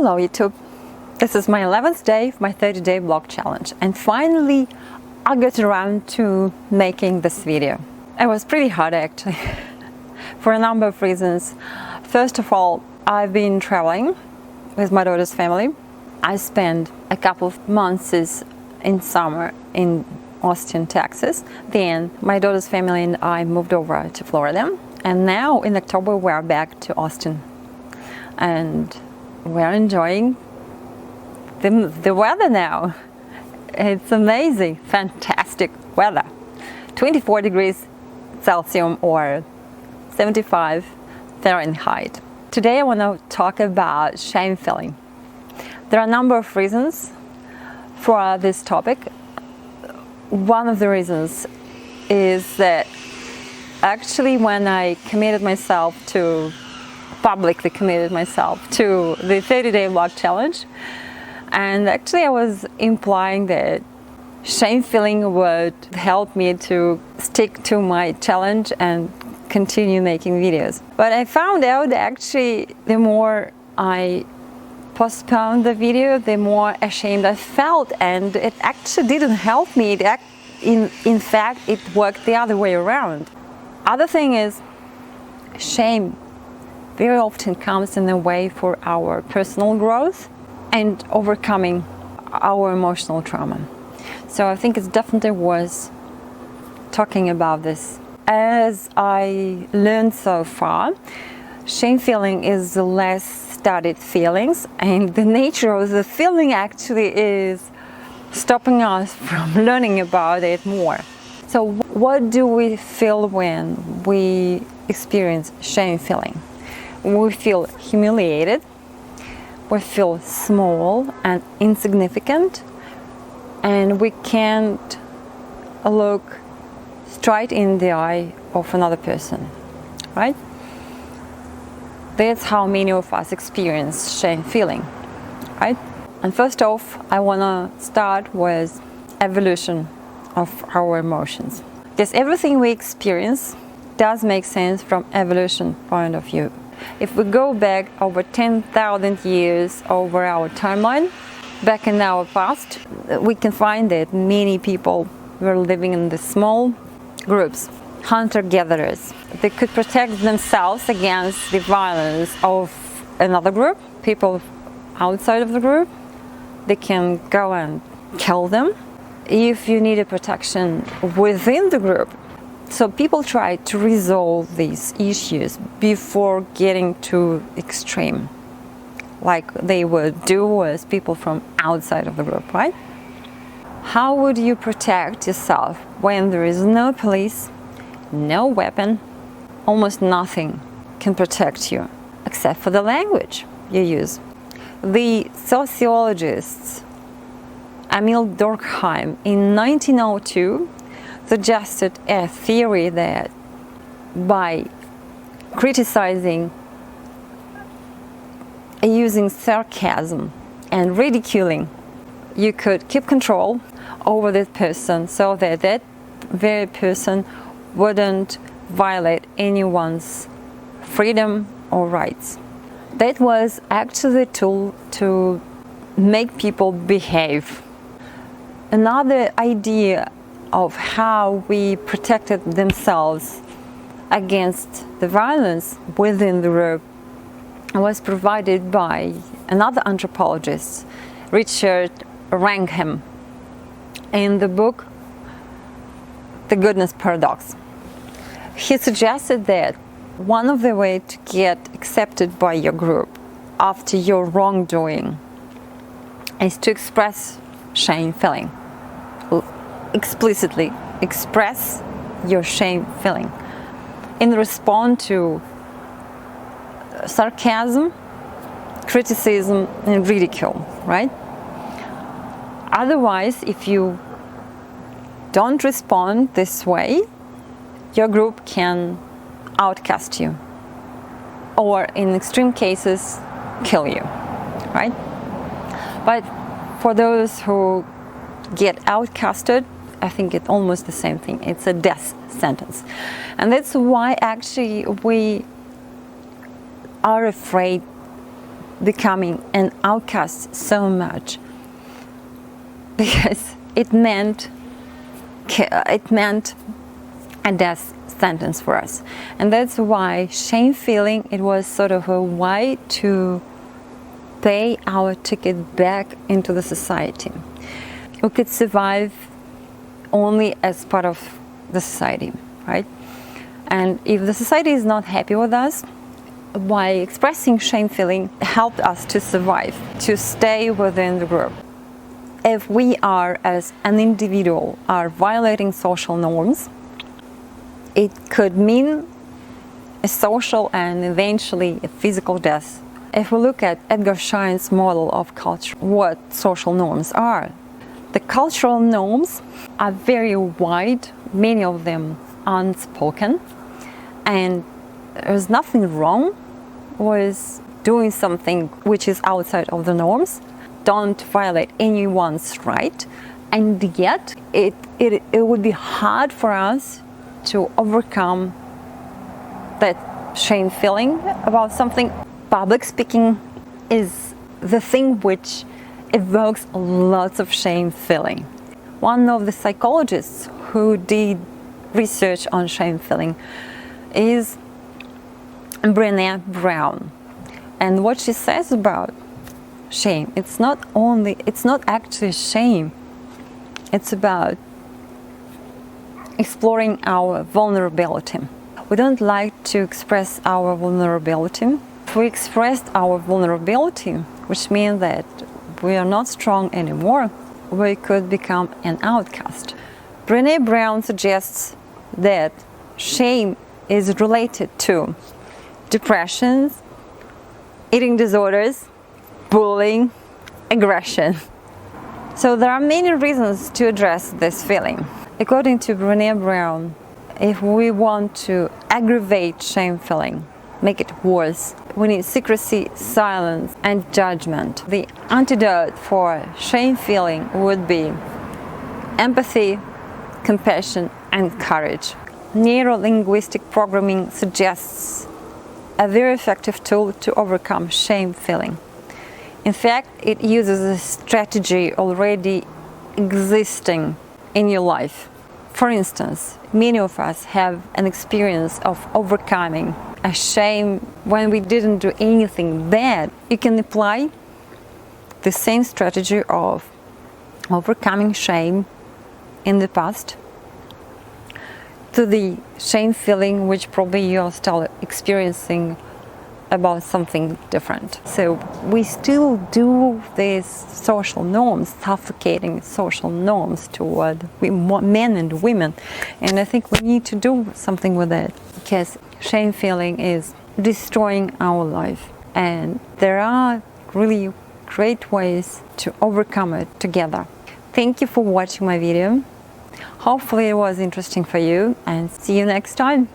Hello YouTube! This is my 11th day of my 30-day blog challenge, and finally I got around to making this video. It was pretty hard actually, for a number of reasons. First of all, I've been traveling with my daughter's family. I spent a couple of months in summer in Austin, Texas. Then my daughter's family and I moved over to Florida, and now in October we're back to Austin, and we're enjoying the weather now. It's amazing, fantastic weather. 24 degrees Celsius or 75 Fahrenheit. Today I want to talk about shame feeling. There are a number of reasons for this topic. One of the reasons is that actually when I publicly committed myself to the 30-day blog challenge, and actually I was implying that shame feeling would help me to stick to my challenge and continue making videos. But I found out that actually the more I postponed the video, the more ashamed I felt, and it actually didn't help me. In fact, it worked the other way around. Other thing is, shame very often comes in the way for our personal growth and overcoming our emotional trauma. So I think it's definitely worth talking about this. As I learned so far, shame feeling is the less studied feelings, and the nature of the feeling actually is stopping us from learning about it more. So what do we feel when we experience shame feeling? We feel humiliated, we feel small and insignificant, and we can't look straight in the eye of another person, right? That's how many of us experience shame feeling, right? And first off, I want to start with evolution of our emotions. Because everything we experience does make sense from evolution point of view. If we go back over 10,000 years over our timeline, back in our past, we can find that many people were living in the small groups, hunter-gatherers. They could protect themselves against the violence of another group, people outside of the group. They can go and kill them if you need a protection within the group. So people try to resolve these issues before getting to extreme, like they would do with people from outside of the group, right? How would you protect yourself when there is no police, no weapon, almost nothing can protect you except for the language you use? The sociologists Emil Durkheim in 1902 suggested a theory that by criticizing, using sarcasm and ridiculing, you could keep control over that person so that that very person wouldn't violate anyone's freedom or rights. That was actually a tool to make people behave. Another idea of how we protected themselves against the violence within the group was provided by another anthropologist, Richard Wrangham, in the book The Goodness Paradox. He suggested that one of the ways to get accepted by your group after your wrongdoing is to express shame feeling. Explicitly express your shame feeling in response to sarcasm, criticism, and ridicule, right? Otherwise, if you don't respond this way, your group can outcast you, or in extreme cases, kill you, right? But for those who get outcasted, I think it's almost the same thing. It's a death sentence. And that's why actually we are afraid becoming an outcast so much, because it meant a death sentence for us. And that's why shame feeling, it was sort of a way to pay our ticket back into the society. We could survive only as part of the society, right? And if the society is not happy with us, by expressing shame feeling helped us to survive, to stay within the group. If we are, as an individual, are violating social norms, it could mean a social and eventually a physical death. If we look at Edgar Schein's model of culture, what social norms are, the cultural norms are very wide, many of them unspoken, and there's nothing wrong with doing something which is outside of the norms. Don't violate anyone's right, and yet it would be hard for us to overcome that shame feeling about something. Public speaking is the thing which evokes lots of shame feeling. One of the psychologists who did research on shame feeling is Brene Brown. And what she says about shame, it's not actually shame, it's about exploring our vulnerability. We don't like to express our vulnerability. If we expressed our vulnerability, which means that we are not strong anymore, we could become an outcast. Brene Brown suggests that shame is related to depression, eating disorders, bullying, aggression. So there are many reasons to address this feeling. According to Brene Brown, if we want to aggravate shame feeling, make it worse, we need secrecy, silence, and judgment. The antidote for shame feeling would be empathy, compassion, and courage. Neuro-linguistic programming suggests a very effective tool to overcome shame feeling. In fact, it uses a strategy already existing in your life. For instance, many of us have an experience of overcoming a shame when we didn't do anything bad. You can apply the same strategy of overcoming shame in the past to the shame feeling which probably you're still experiencing about something different. So we still do these social norms, suffocating social norms toward men and women, and I think we need to do something with it, because shame feeling is destroying our life, and there are really great ways to overcome it together. Thank you for watching my video. Hopefully it was interesting for you, and see you next time.